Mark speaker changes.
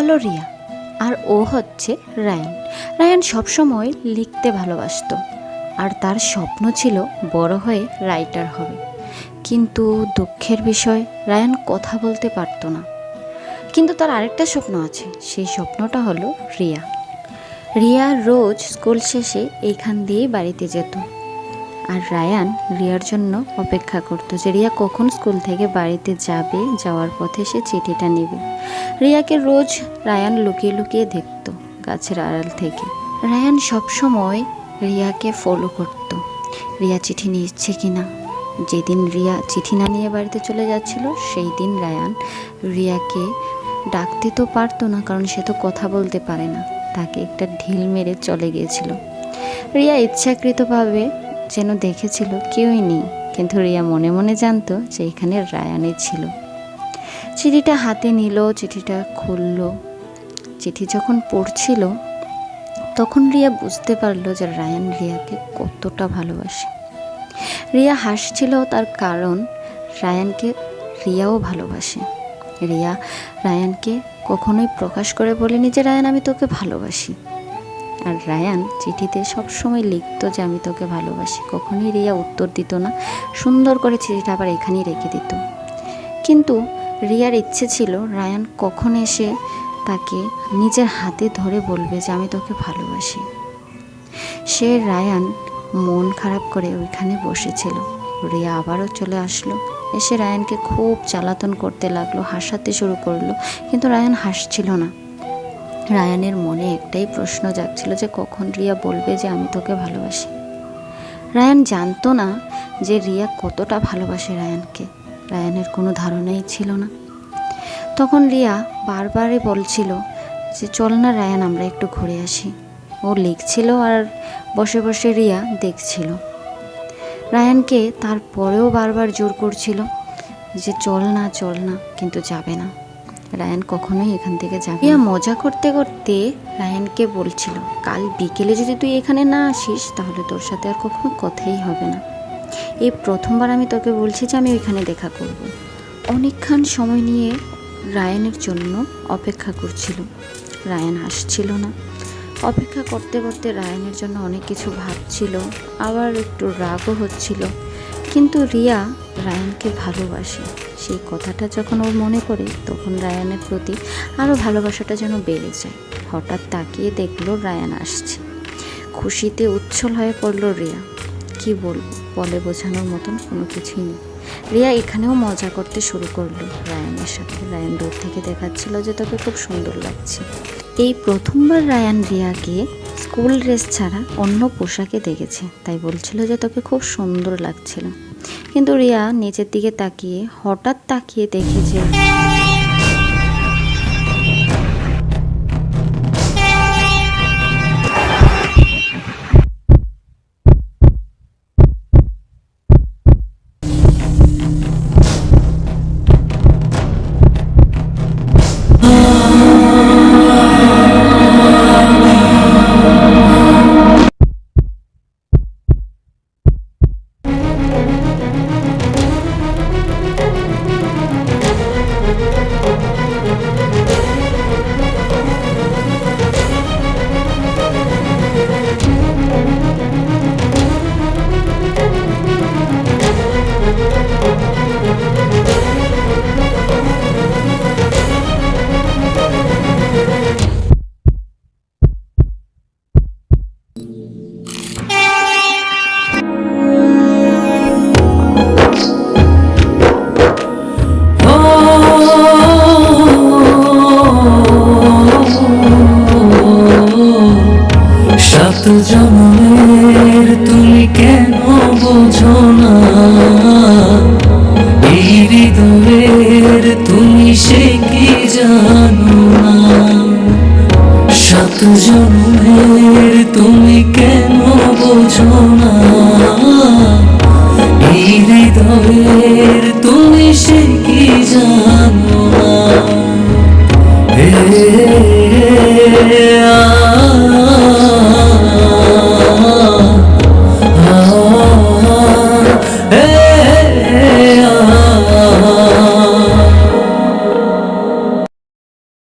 Speaker 1: হলো রিয়া আর ও হচ্ছে Ryan. Ryan সবসময় লিখতে ভালোবাসতো আর তার স্বপ্ন ছিল বড় হয়ে রাইটার হবে। কিন্তু দুঃখের বিষয় রায়ান কথা বলতে পারতো না। কিন্তু তার আরেকটা স্বপ্ন আছে, সেই স্বপ্নটা হলো রিয়া। রিয়া রোজ স্কুল শেষে এইখান দিয়েই বাড়িতে যেত আর রায়ান রিয়ার জন্য অপেক্ষা করতো যে রিয়া কখন স্কুল থেকে বাড়িতে যাবে, যাওয়ার পথে সে চিঠিটা নেবে। রিয়াকে রোজ রায়ান লুকিয়ে লুকিয়ে দেখত গাছের আড়াল থেকে। রায়ান সবসময় রিয়াকে ফলো করত, রিয়া চিঠি নিচ্ছে কিনা। যেদিন রিয়া চিঠি না নিয়ে বাড়িতে চলে যাচ্ছিল সেই দিন রায়ান রিয়াকে ডাকতে তো পারতো না, কারণ সে তো কথা বলতে পারে না। তাকে একটা ঢিল মেরে চলে গিয়েছিল। রিয়া ইচ্ছাকৃতভাবে যেন দেখেছিল কেউই নেই, কিন্তু রিয়া মনে মনে জানতো যে এখানে রায়ানই ছিল। চিঠিটা হাতে নিল, চিঠিটা খুলল। চিঠি যখন পড়ছিল তখন রিয়া বুঝতে পারলো যে রায়ান রিয়াকে কতটা ভালোবাসে। রিয়া হাসছিল, তার কারণ রায়ানকে রিয়াও ভালোবাসে। রিয়া রায়ানকে কখনোই প্রকাশ করে বলেনি যে রায়ান আমি তোকে ভালোবাসি। আর রায়ান চিঠিতে সবসময় লিখতো যে আমি তোকে ভালোবাসি। কখনোই রিয়া উত্তর দিত না, সুন্দর করে চিঠিটা আবার এখানেই রেখে দিত। কিন্তু রিয়ার ইচ্ছে ছিল রায়ান কখন এসে তাকে নিজের হাতে ধরে বলবে যে আমি তোকে ভালোবাসি। সে রায়ান মন খারাপ করে ওইখানে বসেছিল। রিয়া আবারও চলে আসলো, এসে রায়ানকে খুব জ্বালাতন করতে লাগলো, হাসাতে শুরু করলো। কিন্তু রায়ান হাসছিল না। রায়ানের মনে একটাই প্রশ্ন জাগছিল যে কখন রিয়া বলবে যে আমি তোকে ভালোবাসি। রায়ান জানতো না যে রিয়া কতটা ভালোবাসে রায়ানকে। রায়ানের কোনো ধারণাই ছিল না। তখন রিয়া বারবারই বলছিল যে চল না রায়ান আমরা একটু ঘুরে আসি। ও লিখছিল আর বসে বসে রিয়া দেখছিল। রায়ানকে তারপরেও বারবার জোর করছিল যে চল না, কিন্তু যাবে না। রায়ান কখনোই এখান থেকে যাবে। রিয়া মজা করতে করতে রায়ানকে বলছিল কাল বিকেলে যদি তুই এখানে না আসিস তাহলে তোর সাথে আর কখনো কথাই হবে না। এই প্রথমবার আমি তোকে বলছি যে আমি ওইখানে দেখা করব। অনেকক্ষণ সময় নিয়ে রায়ানের জন্য অপেক্ষা করছিল। রায়ান আসছিল না। অপেক্ষা করতে করতে রায়ানের জন্য অনেক কিছু ভাবছিল, আবার একটু রাগও হচ্ছিল। কিন্তু রিয়া রায়ানকে ভালোবাসে, সেই কথাটা যখন ও মনে করে তখন রায়ানের প্রতি আরও ভালোবাসাটা যেন বেড়ে যায়। হঠাৎ তাকিয়ে দেখলো রায়ান আসছে। খুশিতে উচ্ছল হয়ে পড়ল রিয়া। কি বলবো, বলে বোঝানোর মতন কোনো কিছুই নেই। রিয়া এখানেও মজা করতে শুরু করলো রায়ানের সাথে। রায়ান দূর থেকে দেখাচ্ছিল যে তোকে খুব সুন্দর লাগছে। এই প্রথমবার রায়ান রিয়াকে স্কুল ড্রেস ছাড়া অন্য পোশাকে দেখেছে, তাই বলছিল যে তোকে খুব সুন্দর লাগছিল। কিন্তু রিয়া নিচের দিকে তাকিয়ে হঠাৎ তাকিয়ে দেখে যে
Speaker 2: সাত জন্মের তুমি কেন বোঝো না, এই হৃদয়ের তুমি সে কি জানো না। সাত জন্মের তুমি কেন বোঝো না,